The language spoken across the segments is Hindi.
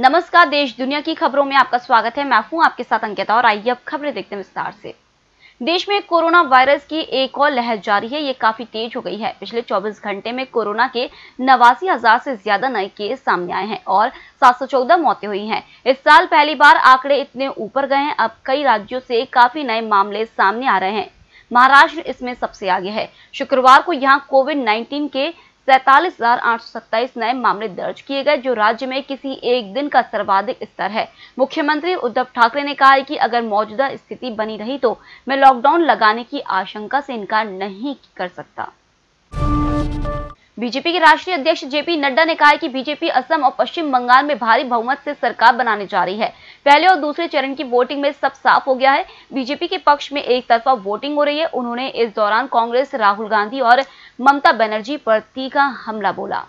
नमस्कार, देश दुनिया की खबरों में आपका स्वागत है। मैं हूं आपके साथ अंकिता और आइए अब खबरें देखते हैं विस्तार से। देश में कोरोना वायरस की एक और लहर जारी है। ये काफी तेज हो गई है। पिछले 24 घंटे में कोरोना के 89,000 से ज्यादा नए केस सामने आए हैं और 714 मौतें हुई हैं। इस साल पहली बार आंकड़े इतने ऊपर गए हैं। अब कई राज्यों से काफी नए मामले सामने आ रहे हैं। महाराष्ट्र इसमें सबसे आगे है। शुक्रवार को यहाँ कोविड-19 के 47,827 नए मामले दर्ज किए गए, जो राज्य में किसी एक दिन का सर्वाधिक स्तर है। मुख्यमंत्री उद्धव ठाकरे ने कहा है कि अगर मौजूदा स्थिति बनी रही तो मैं लॉकडाउन लगाने की आशंका से इनकार नहीं कर सकता। बीजेपी के राष्ट्रीय अध्यक्ष जेपी नड्डा ने कहा है कि बीजेपी असम और पश्चिम बंगाल में भारी बहुमत से सरकार बनाने जा रही है। पहले और दूसरे चरण की वोटिंग में सब साफ हो गया है। बीजेपी के पक्ष में एक तरफा वोटिंग हो रही है। उन्होंने इस दौरान कांग्रेस, राहुल गांधी और ममता बनर्जी पर तीखा हमला बोला।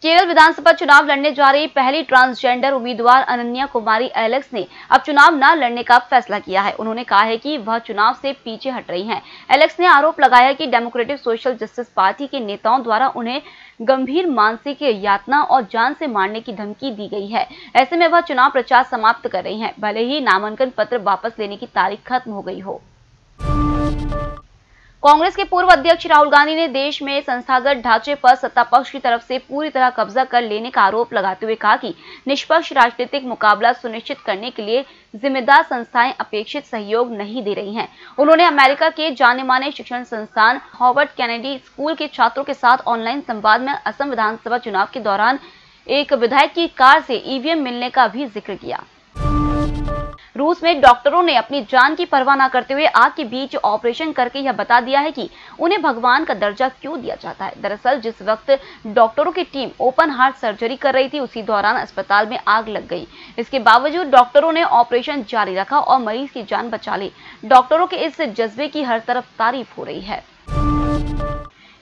केरल विधानसभा चुनाव लड़ने जा रही पहली ट्रांसजेंडर उम्मीदवार अनन्या कुमारी एलेक्स ने अब चुनाव न लड़ने का फैसला किया है। उन्होंने कहा है कि वह चुनाव से पीछे हट रही हैं। एलेक्स ने आरोप लगाया कि डेमोक्रेटिक सोशल जस्टिस पार्टी के नेताओं द्वारा उन्हें गंभीर मानसिक यातना और जान से मारने की धमकी दी गई है। ऐसे में वह चुनाव प्रचार समाप्त कर रही हैं, भले ही नामांकन पत्र वापस लेने की तारीख खत्म हो गई हो। कांग्रेस के पूर्व अध्यक्ष राहुल गांधी ने देश में संस्थागत ढांचे पर सत्ता पक्ष की तरफ से पूरी तरह कब्जा कर लेने का आरोप लगाते हुए कहा कि निष्पक्ष राजनीतिक मुकाबला सुनिश्चित करने के लिए जिम्मेदार संस्थाएं अपेक्षित सहयोग नहीं दे रही हैं। उन्होंने अमेरिका के जाने-माने शिक्षण संस्थान हार्वर्ड केनेडी स्कूल के छात्रों के साथ ऑनलाइन संवाद में असम विधानसभा चुनाव के दौरान एक विधायक की कार से ईवीएम मिलने का भी जिक्र किया। रूस में डॉक्टरों ने अपनी जान की परवाह न करते हुए आग के बीच ऑपरेशन करके यह बता दिया है कि उन्हें भगवान का दर्जा क्यों दिया जाता है। दरअसल जिस वक्त डॉक्टरों की टीम ओपन हार्ट सर्जरी कर रही थी, उसी दौरान अस्पताल में आग लग गई। इसके बावजूद डॉक्टरों ने ऑपरेशन जारी रखा और मरीज की जान बचा ली। डॉक्टरों के इस जज्बे की हर तरफ तारीफ हो रही है।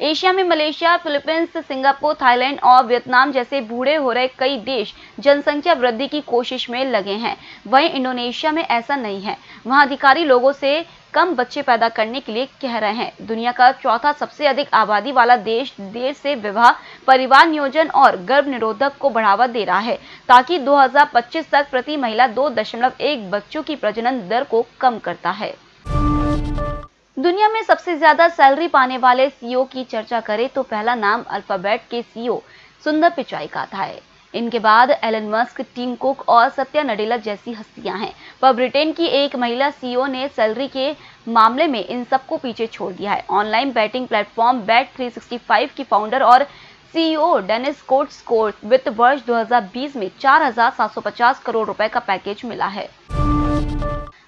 एशिया में मलेशिया, फिलीपींस, सिंगापुर, थाईलैंड और वियतनाम जैसे बूढ़े हो रहे कई देश जनसंख्या वृद्धि की कोशिश में लगे हैं। वहीं इंडोनेशिया में ऐसा नहीं है। वहां अधिकारी लोगों से कम बच्चे पैदा करने के लिए कह रहे हैं। दुनिया का चौथा सबसे अधिक आबादी वाला देश देर से विवाह, परिवार नियोजन और गर्भ निरोधक को बढ़ावा दे रहा है, ताकि 2025 तक प्रति महिला 2.1 बच्चों की प्रजनन दर को कम करता है। दुनिया में सबसे ज्यादा सैलरी पाने वाले सीईओ की चर्चा करें तो पहला नाम अल्फाबेट के सीईओ सुंदर पिचाई का आता है। इनके बाद एलन मस्क, टिम कुक और सत्या नडेला जैसी हस्तियां हैं। पर ब्रिटेन की एक महिला सीईओ ने सैलरी के मामले में इन सबको पीछे छोड़ दिया है। ऑनलाइन बैटिंग प्लेटफॉर्म Bet365 की फाउंडर और सीईओ डेनिस कोट्स को वित्त वर्ष 2020 में 4,750 करोड़ रुपए का पैकेज मिला है।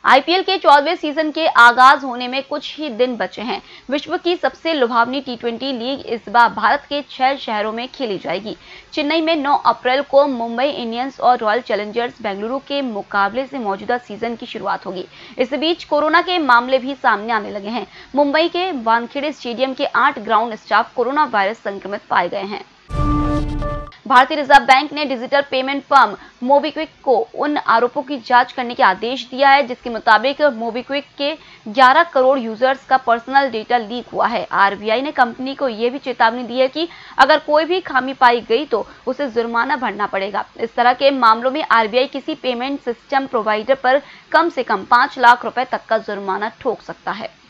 आईपीएल के 14वें सीजन के आगाज होने में कुछ ही दिन बचे हैं। विश्व की सबसे लुभावनी टी20 लीग इस बार भारत के 6 शहरों में खेली जाएगी। चेन्नई में 9 अप्रैल को मुंबई इंडियंस और रॉयल चैलेंजर्स बेंगलुरु के मुकाबले से मौजूदा सीजन की शुरुआत होगी। इस बीच कोरोना के मामले भी सामने आने लगे हैं। मुंबई के वानखेड़े स्टेडियम के 8 ग्राउंड स्टाफ कोरोना वायरस संक्रमित पाए गए हैं। भारतीय रिजर्व बैंक ने डिजिटल पेमेंट फर्म मोबीक्विक को उन आरोपों की जांच करने के आदेश दिया है, जिसके मुताबिक मोबीक्विक के 11 करोड़ यूजर्स का पर्सनल डेटा लीक हुआ है। आरबीआई ने कंपनी को यह भी चेतावनी दी है कि अगर कोई भी खामी पाई गई तो उसे जुर्माना भरना पड़ेगा। इस तरह के मामलों में आरबीआई किसी पेमेंट सिस्टम प्रोवाइडर पर कम से कम 5 लाख रुपए तक का जुर्माना ठोक सकता है।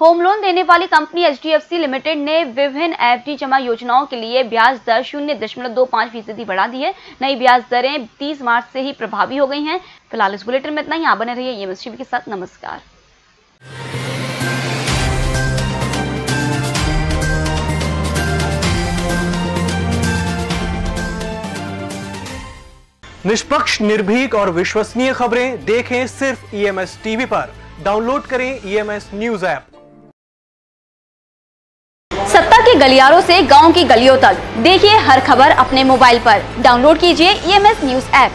होम लोन देने वाली कंपनी एचडीएफसी लिमिटेड ने विभिन्न एफडी जमा योजनाओं के लिए ब्याज दर 0.25% बढ़ा दी है। नई ब्याज दरें 30 मार्च से ही प्रभावी हो गई हैं। फिलहाल इस बुलेटिन में इतना ही। आप बने रहिए ईएमएस टीवी के साथ। नमस्कार। निष्पक्ष, निर्भीक और विश्वसनीय खबरें देखें सिर्फ ईएमएस टीवी पर। डाउनलोड करें ईएमएस न्यूज ऐप। सत्ता के गलियारों से गांव की गलियों तक देखिए हर खबर अपने मोबाइल पर। डाउनलोड कीजिए ईएमएस न्यूज ऐप।